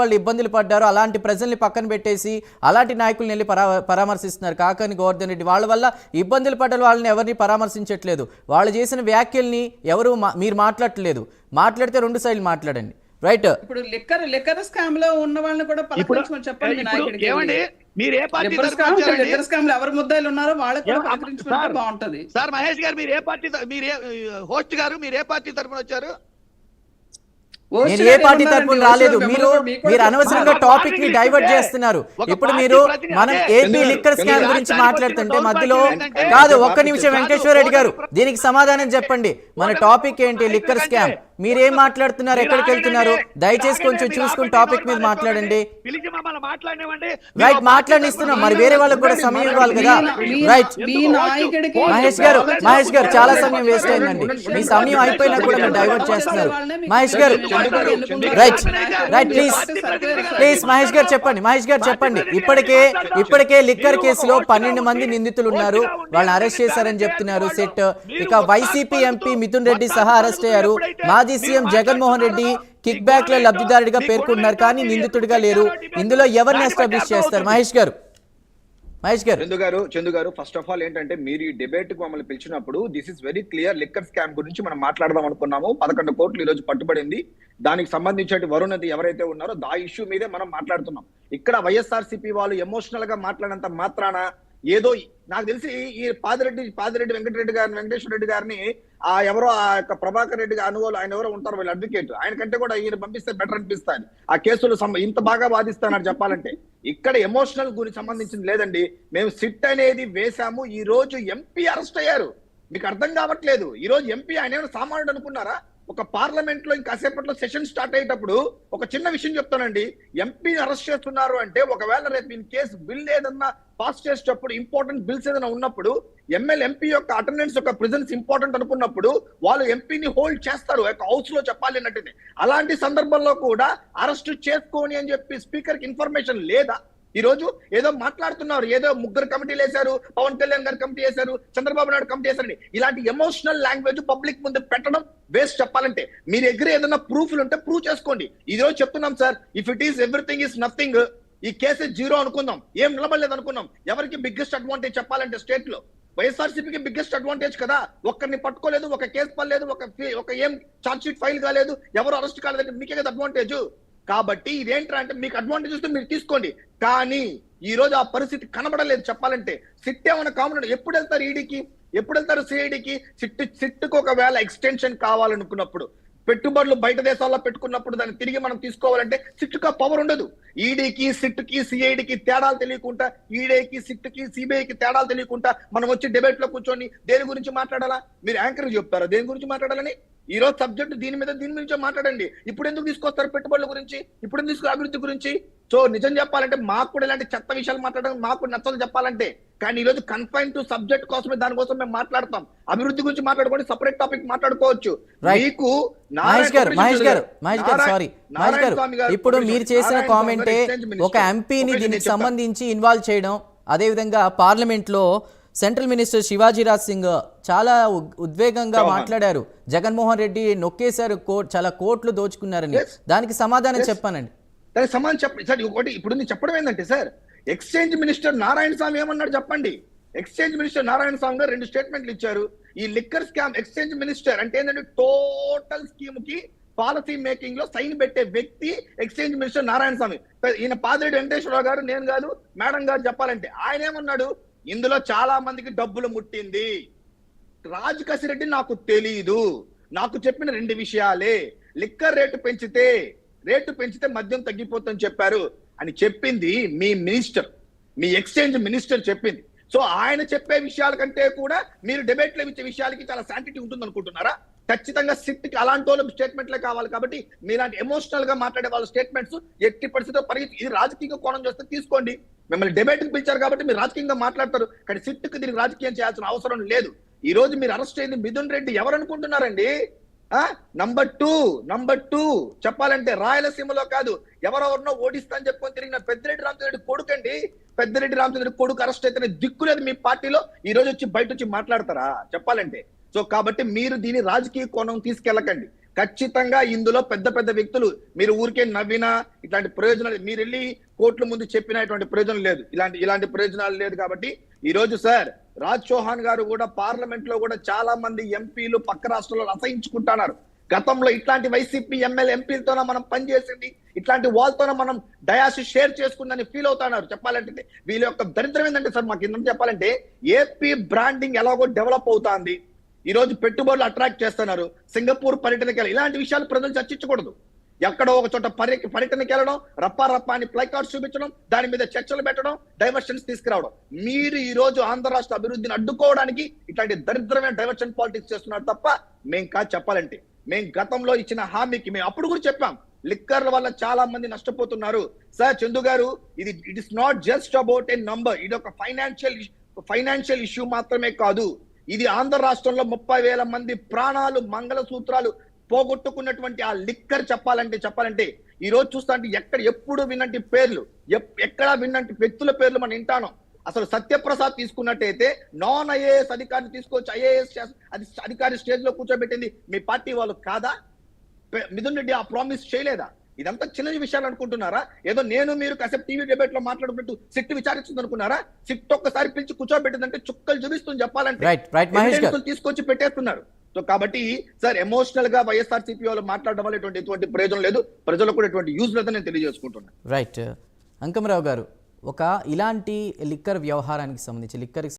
వాళ్ళు ఇబ్బందులు పడ్డారు, అలాంటి ప్రజల్ని పక్కన పెట్టేసి అలాంటి నాయకుల్ని వెళ్ళి పరామర్శిస్తున్నారు. కాకాని గోవర్ధన్ రెడ్డి వాళ్ళ వల్ల ఇబ్బందులు పడ్డ వాళ్ళని ఎవరిని పరామర్శించట్లేదు. వాళ్ళు చేసిన వ్యాఖ్యల్ని ఎవరు మీరు మాట్లాడట్లేదు. మాట్లాడితే రెండు సైడ్లు మాట్లాడండి. రైట్. ఇప్పుడు లిక్కర్ స్కామ్ లో ఉన్న వాళ్ళని కూడా పలకరించమని చెప్పండి. లిక్కర్ స్కామ్ లో ఎవరు ముద్దాయిలు ఉన్నారో వాళ్ళకి కూడా పలకరించుకుంటే బాగుంటది. సార్ మహేష్ గారు, మీరు ఏ పార్టీ, హోస్ట్ గారు మీరు ఏ పార్టీ తరఫున వచ్చారు? నేను ఏ పార్టీ తరపున రాలేదు. మీరు అనవసరంగా టాపిక్ ని డైవర్ట్ చేస్తున్నారు. ఇప్పుడు మీరు మనం ఏపీ లిక్కర్ స్కామ్ గురించి మాట్లాడుతుంటే మధ్యలో కాదు. ఒక్క నిమిషం వెంకటేశ్వర రెడ్డి గారు, దీనికి సమాధానం చెప్పండి. మన టాపిక్ ఏంటి? Liquor scam. మీరేం మాట్లాడుతున్నారు? ఎక్కడికి వెళ్తున్నారు? దయచేసి కొంచెం చూసుకుని టాపిక్ మీద మాట్లాడండి. రైట్, మాట్లాడిస్తున్నాం. మరి వేరే వాళ్ళకి కూడా సమయం ఇవ్వాలి కదా. రైట్. మహేష్ గారు చాలా సమయం వేస్ట్ అయిందండి. మీ సమయం అయిపోయినా కూడా మీరు డైవర్ట్ చేస్తున్నారు. మహేష్ గారు రైట్ రైట్ ప్లీజ్ మహేష్ గారు చెప్పండి. ఇప్పటికే లిక్కర్ కేసులో 12 మంది నిందితులు ఉన్నారు. వాళ్ళని అరెస్ట్ చేశారని చెప్తున్నారు సెట్. ఇక వైసీపీ ఎంపీ మిథున్ రెడ్డి సహా అరెస్ట్ అయ్యారు. మాజీ CM Jaganmohan Reddy kick back లో లబ్ధిదారుడిగా పేర్కొంటున్నారు, కానీ నిందితుడిగా లేరు. ఇందులో ఎవరిని ఎస్టాబ్లిష్ చేస్తారు? మహేష్ గారు చందు గారు ఫస్ట్ ఆఫ్ ఆల్ ఏంటంటే, మీరు ఈ డిబేట్ కు మమ్మల్ని పిలిచినప్పుడు this is very clear. Liquor scam గురించి మనం మాట్లాడదాం అనుకున్నాము. 11 కోట్లు ఈ రోజు పట్టుబడింది. దానికి సంబంధించిన వరుణ్ ఎవరైతే ఉన్నారో ఆ ఇష్యూ మీదే మనం మాట్లాడుతున్నాం. ఇక్కడ వైఎస్ఆర్సీపీ వాళ్ళు ఎమోషనల్ గా మాట్లాడినంత మాత్రాన ఏదో నాకు తెలిసి ఈ పాదిరెడ్డి వెంకటేశ్వర రెడ్డి గారిని ఎవరో ఆ యొక్క ప్రభాకర్ రెడ్డి అనుగోలు ఆయన ఎవరో ఉంటారు, వీళ్ళు అడ్వకేట్, ఆయన కంటే కూడా ఈయన పంపిస్తే బెటర్ అనిపిస్తాను. ఆ కేసులు ఇంత బాగా వాదిస్తానని చెప్పాలంటే ఇక్కడ ఎమోషనల్ గురించి సంబంధించింది లేదండి. మేము సిట్ అనేది వేశాము. ఈ రోజు ఎంపీ అరెస్ట్ అయ్యారు. మీకు అర్థం కావట్లేదు. ఈ రోజు ఎంపీ ఆయన ఏమైనా సామాన్యుడు అనుకున్నారా? ఒక పార్లమెంట్ లో ఇంకాసేపట్లో సెషన్ స్టార్ట్ అయ్యేటప్పుడు ఒక చిన్న విషయం చెప్తానండి. ఎంపీని అరెస్ట్ చేస్తున్నారు అంటే ఒకవేళ రేపు ఇన్ కేసు బిల్ ఏదన్నా పాస్ చేసేటప్పుడు ఇంపార్టెంట్ బిల్స్ ఏదైనా ఉన్నప్పుడు ఎంపీ యొక్క అటెండెన్స్ యొక్క ప్రెజెన్స్ ఇంపార్టెంట్ అనుకున్నప్పుడు వాళ్ళు ఎంపీని హోల్డ్ చేస్తారు హౌస్ లో చెప్పాలి అన్నట్టు. అలాంటి సందర్భంలో కూడా అరెస్ట్ చేసుకోని అని చెప్పి స్పీకర్ కి ఇన్ఫర్మేషన్ లేదా? ఈ రోజు ఏదో మాట్లాడుతున్నారు, ఏదో 3 కమిటీలు వేశారు, పవన్ కళ్యాణ్ గారు కమిటీ వేశారు, చంద్రబాబు నాయుడు కమిటీ వేశారని. ఇలాంటి ఎమోషనల్ లాంగ్వేజ్ పబ్లిక్ ముందు పెట్టడం వేస్ట్. చెప్పాలంటే మీరు దగ్గర ఏదైనా ప్రూఫ్లు ఉంటే ప్రూవ్ చేసుకోండి. ఈ రోజు చెప్తున్నాం sir, if it is everything is nothing, ఈ కేసు 0 అనుకుందాం, ఏం నిలబడలేదు అనుకున్నాం. ఎవరికి బిగ్గెస్ట్ అడ్వాంటేజ్ చెప్పాలంటే స్టేట్ లో వైఎస్ఆర్సీపీకి బిగ్గెస్ట్ అడ్వాంటేజ్ కదా. ఒక్కరిని పట్టుకోలేదు, ఒక కేసు పడలేదు, ఒక ఏం ఛార్జ్ షీట్ ఫైల్ కాలేదు, ఎవరు అరెస్ట్ కాలేదంటే మీకే కదా అడ్వాంటేజ్. కాబట్టి ఇదేంట్రా అంటే మీకు అడ్వాంటేజ్ వస్తే మీరు తీసుకోండి. కానీ ఈ రోజు ఆ పరిస్థితి కనబడలేదు. చెప్పాలంటే సిట్ ఏమైనా కామన్ ఎప్పుడు వెళ్తారు ఈడీకి, ఎప్పుడు వెళ్తారు సిఐడికి? సిట్కు ఒకవేళ ఎక్స్టెన్షన్ కావాలనుకున్నప్పుడు, పెట్టుబడులు బయట దేశాల్లో పెట్టుకున్నప్పుడు దాన్ని తిరిగి మనం తీసుకోవాలంటే సిట్కు పవర్ ఉండదు. ఈడీకి సిట్కి సిఐడికి తేడాలు తెలియకుండా, ఈడీకి సిట్కి సిబిఐకి తేడాలు తెలియకుండా మనం వచ్చి డిబేట్ లో కూర్చొని దేని గురించి మాట్లాడాలా? మీరు యాంకర్ చెప్తారా దేని గురించి మాట్లాడాలని? ఈ రోజు సబ్జెక్ట్ దీని గురించే మాట్లాడండి. ఇప్పుడు ఎందుకు తీసుకొస్తారు పెట్టుబడుల గురించి? ఇప్పుడు ఎందుకు తీసుకు అభివృద్ధి గురించి? సో నిజం చెప్పాలంటే మాకు కూడా ఇలాంటి చెత్త విషయాలు మాట్లాడడం మాకు నచ్చదు చెప్పాలంటే. కానీ ఈ రోజు కన్ఫైన్ టు సబ్జెక్ట్ కోసమే, దానికోసం మేము మాట్లాడతాం. అభివృద్ధి గురించి మాట్లాడుకోండి, సపరేట్ టాపిక్ మాట్లాడుకోవచ్చు. మీకు ఇప్పుడు మీరు చేసిన కామెంటే ఒక ఎంపీని దీనికి సంబంధించి ఇన్వాల్వ్ చేయడం, అదే విధంగా పార్లమెంట్ లో సెంట్రల్ మినిస్టర్ శివాజీరాజ్ సింగ్ చాలా ఉద్వేగంగా మాట్లాడారు. జగన్మోహన్ రెడ్డి నొక్కేశారు, చాలా కోట్లు దోచుకున్నారని. దానికి సమాధానం చెప్పానండి. దానికి సమాధానం చెప్పండి సార్. ఒకటి ఇప్పుడు నేను చెప్పడం ఏంటంటే సార్, ఎక్స్చేంజ్ మినిస్టర్ నారాయణ స్వామి ఏమన్నాడు చెప్పండి. ఎక్స్చేంజ్ మినిస్టర్ నారాయణ స్వామి గారు 2 స్టేట్మెంట్లు ఇచ్చారు. ఈ లిక్కర్ స్కామ్ ఎక్స్చేంజ్ మినిస్టర్ అంటే ఏంటంటే టోటల్ స్కీమ్ కి పాలసీ మేకింగ్ లో సైన్ పెట్టే వ్యక్తి ఎక్స్చేంజ్ మినిస్టర్ నారాయణ స్వామి. ఈయన పాదిరెడ్డి వెంకటేశ్వరరావు గారు, నేను కాదు, మేడం గారు చెప్పాలంటే ఆయన ఏమన్నాడు, ఇందులో చాలా మందికి డబ్బులు ముట్టింది. రాజ్ కసిరెడ్డి నాకు తెలీదు, నాకు చెప్పిన 2 విషయాలే. లిక్కర్ రేటు పెంచితే మద్యం తగ్గిపోతుందని చెప్పారు అని చెప్పింది మీ మినిస్టర్, మీ ఎక్స్చేంజ్ మినిస్టర్ చెప్పింది. సో ఆయన చెప్పే విషయాల కంటే కూడా మీరు డిబేట్ లో ఇచ్చే విషయాలకి చాలా శాంటిటీ ఉంటుంది అనుకుంటున్నారా? ఖచ్చితంగా సిట్కి అలాంటి వాళ్ళు స్టేట్మెంట్లే కావాలి. కాబట్టి మీలాంటి ఎమోషనల్ గా మాట్లాడే వాళ్ళ స్టేట్మెంట్స్ ఎట్టి పరిస్థితిలో ఇది రాజకీయ కోణం చేస్తే తీసుకోండి. మిమ్మల్ని డిబేట్ కి పిలిచారు కాబట్టి మీరు రాజకీయంగా మాట్లాడతారు, కానీ సిట్కి దీనికి రాజకీయం చేయాల్సిన అవసరం లేదు. ఈ రోజు మీరు అరెస్ట్ అయింది మిథున్ రెడ్డి ఎవరు అనుకుంటున్నారండి? నంబర్ టూ చెప్పాలంటే రాయలసీమలో కాదు, ఎవరెవరినో ఓడిస్తా అని చెప్పుకొని తిరిగిన పెద్దిరెడ్డి రామచంద్రెడ్డి కొడుకండి. పెద్దిరెడ్డి రామచంద్రెడ్డి కొడుకు అరెస్ట్ అయితేనే దిక్కులేదు మీ పార్టీలో. ఈ రోజు వచ్చి బయట వచ్చి మాట్లాడతారా చెప్పాలంటే? సో కాబట్టి మీరు దీని రాజకీయ కోణం తీసుకెళ్ళకండి. ఖచ్చితంగా ఇందులో పెద్ద పెద్ద వ్యక్తులు మీరు ఊరికే నవ్వినా ఇట్లాంటి ప్రయోజనాలు మీరు వెళ్ళి కోర్టుల ముందు చెప్పినటువంటి ప్రయోజనం లేదు, ఇలాంటి ప్రయోజనాలు లేదు. కాబట్టి ఈ రోజు సార్ రాజ్ చౌహాన్ గారు కూడా పార్లమెంట్ లో కూడా చాలా మంది ఎంపీలు పక్క రాష్ట్రాల్లో అసహించుకుంటున్నారు. గతంలో ఇట్లాంటి వైసీపీ ఎమ్మెల్యే ఎంపీలతోనే మనం పనిచేసింది, ఇట్లాంటి వాళ్ళతోనే మనం డయాసిస్ షేర్ చేసుకుందని ఫీల్ అవుతున్నారు. చెప్పాలంటే వీళ్ళ యొక్క దరిద్రం ఏంటంటే సార్ మాకు ఏంటంటే చెప్పాలంటే ఏపీ బ్రాండింగ్ ఎలాగో డెవలప్ అవుతుంది, ఈ రోజు పెట్టుబడులు అట్రాక్ట్ చేస్తున్నారు, సింగపూర్ పర్యటనకి వెళ్ళి ఇలాంటి విషయాలు ప్రజలు చర్చించకూడదు. ఎక్కడో ఒక చోట పర్యటనకి వెళ్ళడం, రప్పా అని ప్లై కార్డ్స్ చూపించడం, దాని మీద చర్చలు పెట్టడం, డైవర్షన్స్ తీసుకురావడం. మీరు ఈ రోజు ఆంధ్ర రాష్ట్ర అభివృద్ధిని అడ్డుకోవడానికి ఇట్లాంటి దరిద్రమైన డైవర్షన్ పాలిటిక్స్ చేస్తున్నారు తప్ప మేం కాదు. చెప్పాలంటే మేము గతంలో ఇచ్చిన హామీకి మేము అప్పుడు కూడా చెప్పాం, లిక్కర్ల వల్ల చాలా మంది నష్టపోతున్నారు. సార్ చందు గారు, it is not just about a number, ఇది ఒక ఫైనాన్షియల్ ఇష్యూ మాత్రమే కాదు. ఇది ఆంధ్ర రాష్ట్రంలో 30,000 మంది ప్రాణాలు, మంగళసూత్రాలు పోగొట్టుకున్నటువంటి ఆ లిక్కర్ చెప్పాలంటే ఈ రోజు చూస్తా అంటే ఎప్పుడు విన్నట్టు పేర్లు, ఎక్కడ విన్నట్టు వ్యక్తుల పేర్లు మనం వింటాను. అసలు సత్యప్రసాద్ తీసుకున్నట్టయితే నాన్ ఐఏఎస్ అధికారిని తీసుకొచ్చి ఐఏఎస్ అధికారి స్టేజ్ లో కూర్చోబెట్టింది మీ పార్టీ వాళ్ళు కాదా? మిథున్ రెడ్డి ఆ ప్రామిస్ చేయలేదా? ఇదంతా చిన్న విషయాలు అనుకుంటున్నారా? ఏదో నేను మీరు కాసేపు టీవీ డిబేట్ లో మాట్లాడుకుంటూ సిట్ విచారిస్తుంది అనుకున్నారా? సిట్ ఒక్కసారి పిలిచి కూర్చోబెట్టిందంటే చుక్కలు చూపిస్తుంది చెప్పాలంటే తీసుకొచ్చి పెట్టేస్తున్నారు. సో కాబట్టి సార్ ఎమోషనల్ గా వైఎస్ఆర్సీపీ వాళ్ళు మాట్లాడడం వల్ల ఎటువంటి ప్రయోజనం లేదు, ప్రజలకు కూడా ఎటువంటి యూజ్ లేదని నేను తెలియజేసుకుంటున్నాను. రైట్ అంకమరావు గారు, ఇలాంటి లిక్కర్ వ్యవహారానికి సంబంధించి